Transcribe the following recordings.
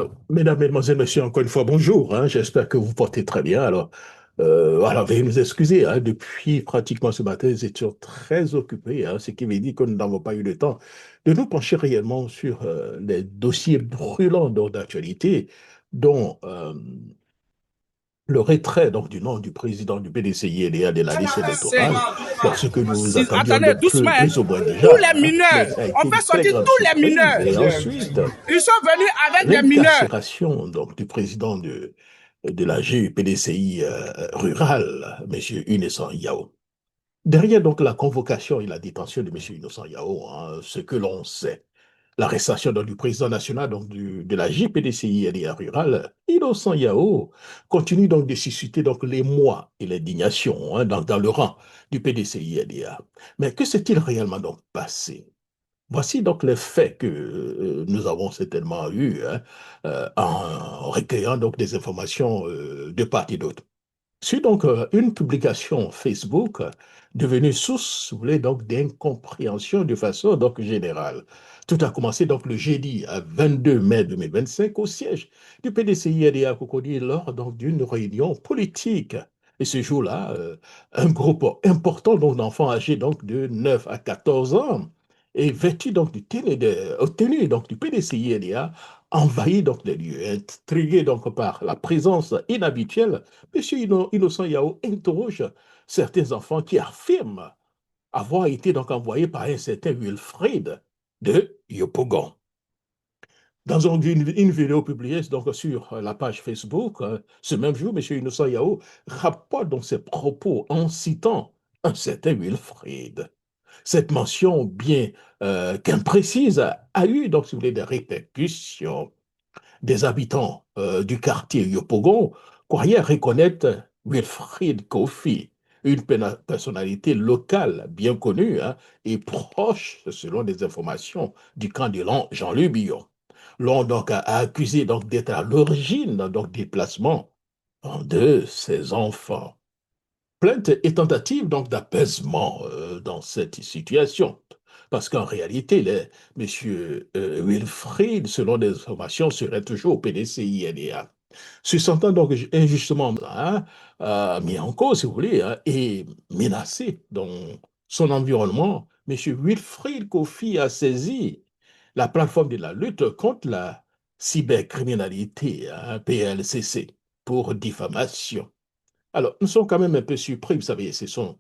Alors, mesdames, mesdemoiselles, messieurs, encore une fois, bonjour, hein. J'espère que vous portez très bien. Alors, veuillez nous excuser, hein. Depuis pratiquement ce matin, nous étions très occupés, hein, ce qui veut dire que nous n'avons pas eu le temps de nous pencher réellement sur les dossiers brûlants d'actualité, dont le retrait donc, du nom du président du PDCI de la liste C'est, électorale. Bon, ce que nous attendions attendez, doucement, hein. plus ou moins Tous déjà, les hein, mineurs, mais ça a on été une fait très sortir grande tous les surprise. mineurs. Et ensuite, Ils sont venus avec des mineurs. l'incarcération donc du président de la GPDCI rural, M. Innocent Yao. Derrière donc la convocation et la détention de M. Innocent Yao, hein, ce que l'on sait, l'arrestation donc, du président national donc, de la JPDCI LDA rurale, Innocent Yao, continue donc de susciter donc l'émoi et l'indignation hein, dans le rang du PDCI LDA. Mais que s'est-il réellement donc passé? Voici donc les faits que nous avons certainement eus hein, en recueillant donc des informations de part et d'autre. C'est donc une publication Facebook devenue source, si vous voulez, donc d'incompréhension de façon donc générale. Tout a commencé donc le jeudi 22 mai 2025 au siège du PDCI à Cocody lors donc d'une réunion politique. Et ce jour-là, un groupe important donc d'enfants âgés donc de 9 à 14 ans et vêtus donc tenue donc du PDCI envahit donc les lieux, intrigués donc par la présence inhabituelle. Monsieur Innocent Yao interroge certains enfants qui affirment avoir été donc envoyés par un certain Wilfried de Yopougon. Dans une vidéo publiée donc, sur la page Facebook, ce même jour, M. Innocent Yao rapporte donc ses propos en citant un certain Wilfried. Cette mention, bien qu'imprécise, a eu donc, si vous voulez, des répercussions des habitants du quartier Yopougon croyaient reconnaître Wilfried Kofi, une personnalité locale bien connue hein, et proche, selon des informations, du camp de Jean-Louis Billon. L'on donc a accusé donc d'être à l'origine donc, des déplacements de ces enfants. Plainte et tentative donc d'apaisement dans cette situation. Parce qu'en réalité, M. Wilfried, selon des informations, serait toujours au PDCI-NDA. Se sentant donc injustement hein, mis en cause, si vous voulez, hein, et menacé dans son environnement, M. Wilfried Kofi a saisi la plateforme de la lutte contre la cybercriminalité, hein, PLCC, pour diffamation. Alors, nous sommes quand même un peu surpris, vous savez, ce sont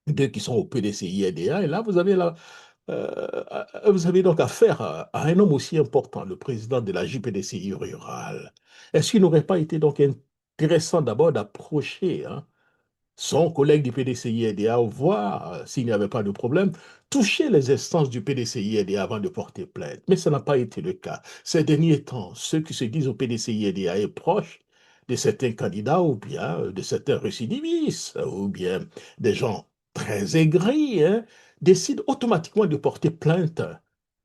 deux qui sont au PDCI-NDA, et là, vous avez donc affaire à un homme aussi important, le président de la JPDCI rurale. Est-ce qu'il n'aurait pas été donc intéressant d'abord d'approcher hein, son collègue du PDCI-NDA, voir s'il n'y avait pas de problème, toucher les instances du PDCI-NDA avant de porter plainte? Mais ça n'a pas été le cas. Ces derniers temps, ceux qui se disent au PDCI-NDA est proche de certains candidats ou bien de certains récidivistes ou bien des gens très aigris, hein, décident automatiquement de porter plainte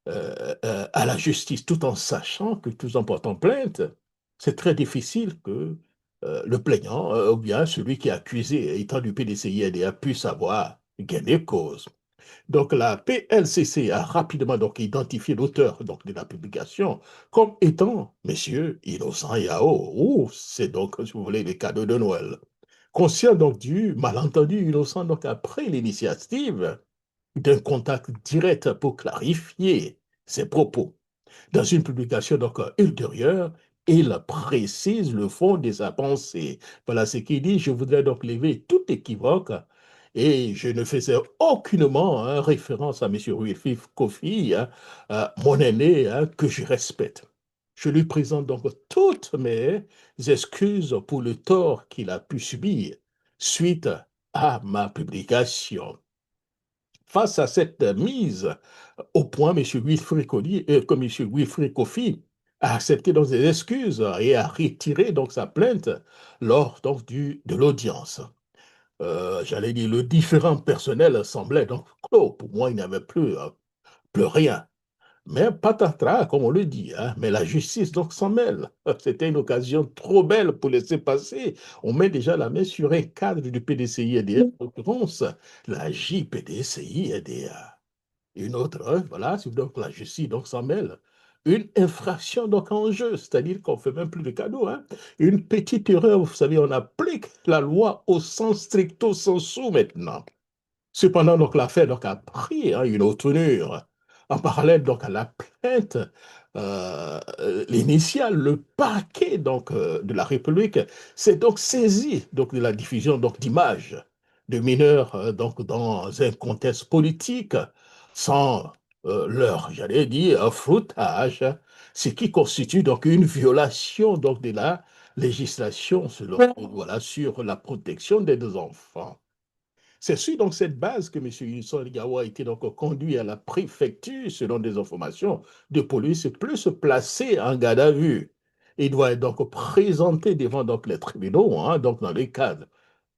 à la justice, tout en sachant que tout en portant plainte, c'est très difficile que le plaignant, ou bien celui qui est accusé, étant du PDCI-NDA, puisse avoir gagné cause. Donc la PLCC a rapidement donc identifié l'auteur donc, de la publication comme étant Monsieur Innocent Yao, ou c'est donc, si vous voulez, les cadeaux de Noël. Conscient donc du malentendu, Innocent donc a pris l'initiative d'un contact direct pour clarifier ses propos. Dans une publication donc ultérieure, il précise le fond de sa pensée. Voilà ce qu'il dit. Je voudrais donc lever tout équivoque et je ne faisais aucunement hein, référence à M. Wilfried Kofi, hein, mon aîné, hein, que je respecte. Je lui présente donc toutes mes excuses pour le tort qu'il a pu subir suite à ma publication. Face à cette mise au point, M. Wilfried Kofi a accepté donc des excuses et a retiré donc sa plainte lors donc, de l'audience. J'allais dire, le différent personnel semblait donc clos. Pour moi, il n'y avait plus rien. Mais patatras, comme on le dit, hein, mais la justice donc s'en mêle. C'était une occasion trop belle pour laisser passer. On met déjà la main sur un cadre du PDCI-EDA, en l'occurrence la JPDCI-EDA. Une autre, hein, voilà, donc la justice donc s'en mêle. une infraction donc en jeu, c'est-à-dire qu'on ne fait même plus de cadeaux. Hein. Une petite erreur, vous savez, on applique la loi au sens stricto sensu maintenant. Cependant, donc, l'affaire donc, a pris hein, une autre tournure. En parallèle donc, à la plainte l'initiale, le parquet donc, de la République s'est donc saisi donc, de la diffusion donc, d'images de mineurs donc, dans un contexte politique sans leur, j'allais dire, un floutage, ce qui constitue donc une violation donc, de la législation selon, voilà, sur la protection des deux enfants. C'est sur donc cette base que M. Yusson Ligawa a été donc conduit à la préfecture, selon des informations de police, plus placé en garde à vue. Il doit être donc présenté devant donc les tribunaux, hein, donc dans le cadre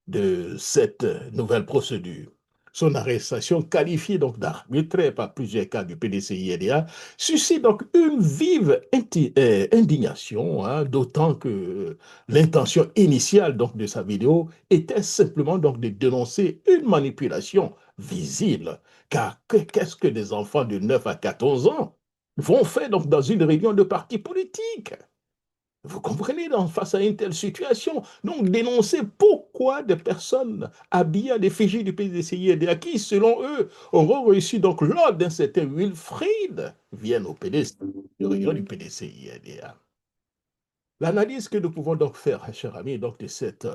de cette nouvelle procédure. Son arrestation, qualifiée donc d'arbitraire par plusieurs cas du PDCI-LDA, suscite donc une vive indignation, hein, d'autant que l'intention initiale donc de sa vidéo était simplement donc de dénoncer une manipulation visible. Car qu'est-ce que des enfants de 9 à 14 ans vont faire donc dans une réunion de parti politique? Vous comprenez, donc, face à une telle situation, donc dénoncer pourquoi des personnes habillées à l'effigie du PDCI qui, selon eux, auront reçu donc l'ordre d'un certain Wilfried, viennent au PDC, de réunion du PDCI-DA. L'analyse que nous pouvons donc faire, cher ami, donc, de cette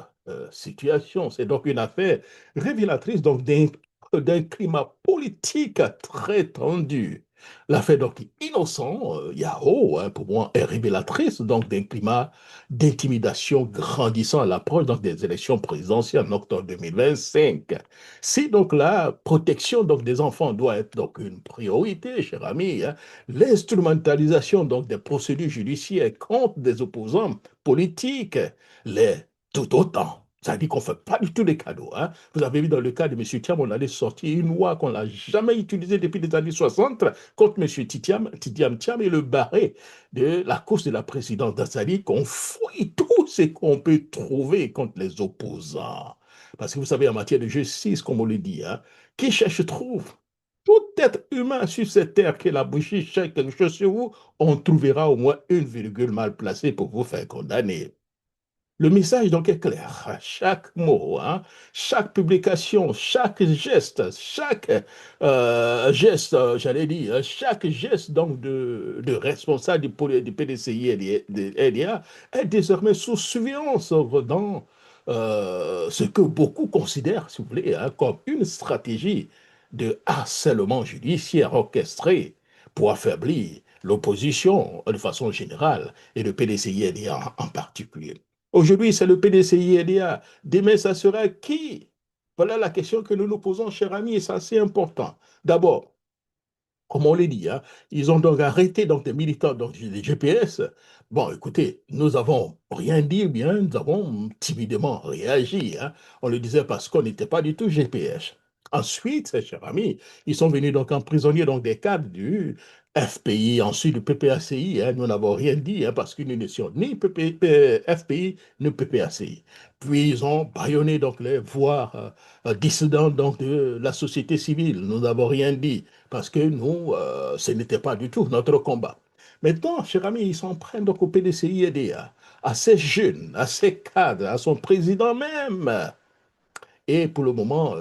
situation, c'est donc une affaire révélatrice donc d'un climat politique très tendu. L'affaire donc innocent, Yahoo, hein, pour moi, est révélatrice donc d'un climat d'intimidation grandissant à l'approche donc des élections présidentielles en octobre 2025. Si donc la protection donc des enfants doit être donc une priorité, cher ami, hein, l'instrumentalisation donc des procédures judiciaires contre des opposants politiques l'est tout autant. Ça dit qu'on ne fait pas du tout des cadeaux. Hein. Vous avez vu dans le cas de M. Thiam, on allait sortir une loi qu'on n'a jamais utilisée depuis les années 60 contre M. Tidiam Thiam et le barré de la course de la présidence. Ça dit qu'on fouille tout ce qu'on peut trouver contre les opposants. Parce que vous savez, en matière de justice, comme on le dit, hein, qui cherche trouve. Tout être humain sur cette terre qui est la bougie cherche quelque chose sur vous, on trouvera au moins une virgule mal placée pour vous faire condamner. Le message donc est clair. Chaque mot, hein, chaque publication, chaque geste, j'allais dire, chaque geste donc de responsable du PDCI et de LDA est désormais sous surveillance dans ce que beaucoup considèrent, si vous voulez, hein, comme une stratégie de harcèlement judiciaire orchestré pour affaiblir l'opposition de façon générale et le PDCI et LDA en particulier. Aujourd'hui, c'est le PDCI-LDA. Demain, ça sera qui? Voilà la question que nous nous posons, chers amis, et c'est assez important. D'abord, comme on l'a dit, hein, ils ont donc arrêté donc, des militants donc, des GPS. Bon, écoutez, nous avons rien dit, bien, nous avons timidement réagi. Hein. On le disait parce qu'on n'était pas du tout GPS. Ensuite, chers amis, ils sont venus donc emprisonner donc, des cadres du FPI, ensuite du PPACI. Hein. Nous n'avons rien dit hein, parce que nous n'étions ni FPI ni PPACI. Puis ils ont bâillonné donc, les voix dissidents donc, de la société civile. Nous n'avons rien dit parce que nous, ce n'était pas du tout notre combat. Maintenant, chers amis, ils s'en prennent donc au PDCI à ces jeunes, à ces cadres, à son président même. Et pour le moment,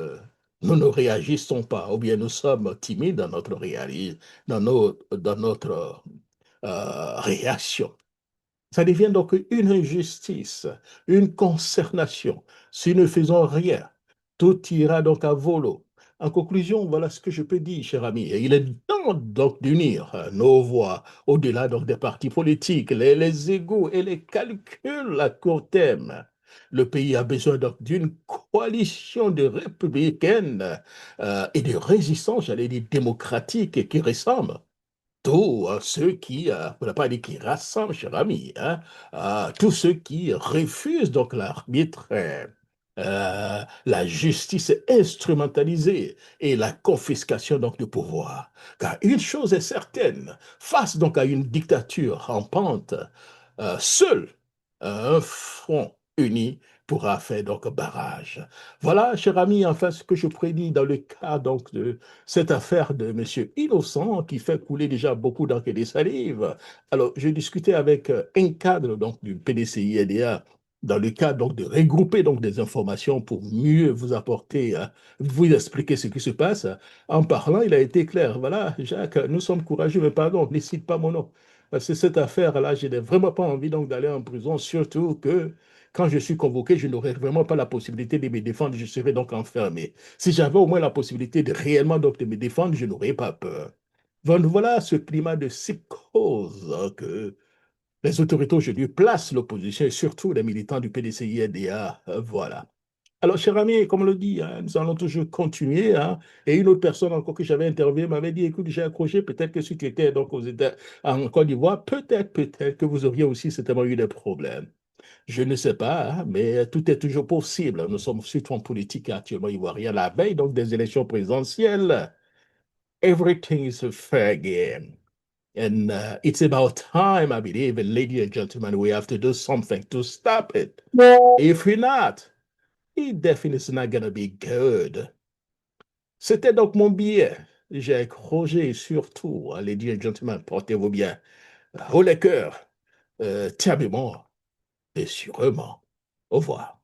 nous ne réagissons pas, ou bien nous sommes timides dans notre, dans notre réaction. Ça devient donc une injustice, une consternation. Si nous ne faisons rien, tout ira donc à volo. En conclusion, voilà ce que je peux dire, cher ami. Et il est temps donc d'unir nos voix au-delà donc des partis politiques, les égos et les calculs à court terme. Le pays a besoin donc d'une coalition de républicaines et de résistance, j'allais dire démocratique, qui ressemblent tous ceux qui, on n'a pas dit qui rassemblent, cher ami, hein, tous ceux qui refusent donc l'arbitre, la justice instrumentalisée et la confiscation donc du pouvoir. Car une chose est certaine, face donc à une dictature rampante, seul un front uni pourra faire donc barrage. Voilà, cher ami, enfin ce que je prédis dans le cas donc de cette affaire de Monsieur Innocent qui fait couler déjà beaucoup d'encre et des salives. Alors, je discutais avec un cadre donc du PDCI-LDA dans le cadre donc de regrouper donc des informations pour mieux vous apporter, vous expliquer ce qui se passe. En parlant, il a été clair. Voilà, Jacques, nous sommes courageux, mais pardon, ne cite pas mon nom. Parce que cette affaire-là, je n'ai vraiment pas envie donc d'aller en prison, surtout que quand je suis convoqué, je n'aurai vraiment pas la possibilité de me défendre, je serai donc enfermé. Si j'avais au moins la possibilité de réellement donc de me défendre, je n'aurais pas peur. Donc voilà ce climat de psychose que les autorités aujourd'hui placent l'opposition et surtout les militants du PDCI-NDA. Voilà. Alors, cher ami, comme on le dit, hein, nous allons toujours continuer. Hein. Et une autre personne encore que j'avais interviewée m'avait dit, écoute, j'ai accroché, peut-être que si tu étais donc aux États, en Côte d'Ivoire, peut-être que vous auriez aussi certainement eu des problèmes. Je ne sais pas, hein, mais tout est toujours possible. Nous sommes surtout en politique actuellement ivoirien, la veille donc des élections présidentielles. Everything is a fair game. And it's about time, I believe, and ladies and gentlemen, we have to do something to stop it. If we're not, it definitely is not going to be good. C'était donc mon billet. J'ai accroché surtout, hein, ladies and gentlemen, portez-vous bien. Haut les cœurs, terriblement et sûrement. Au revoir.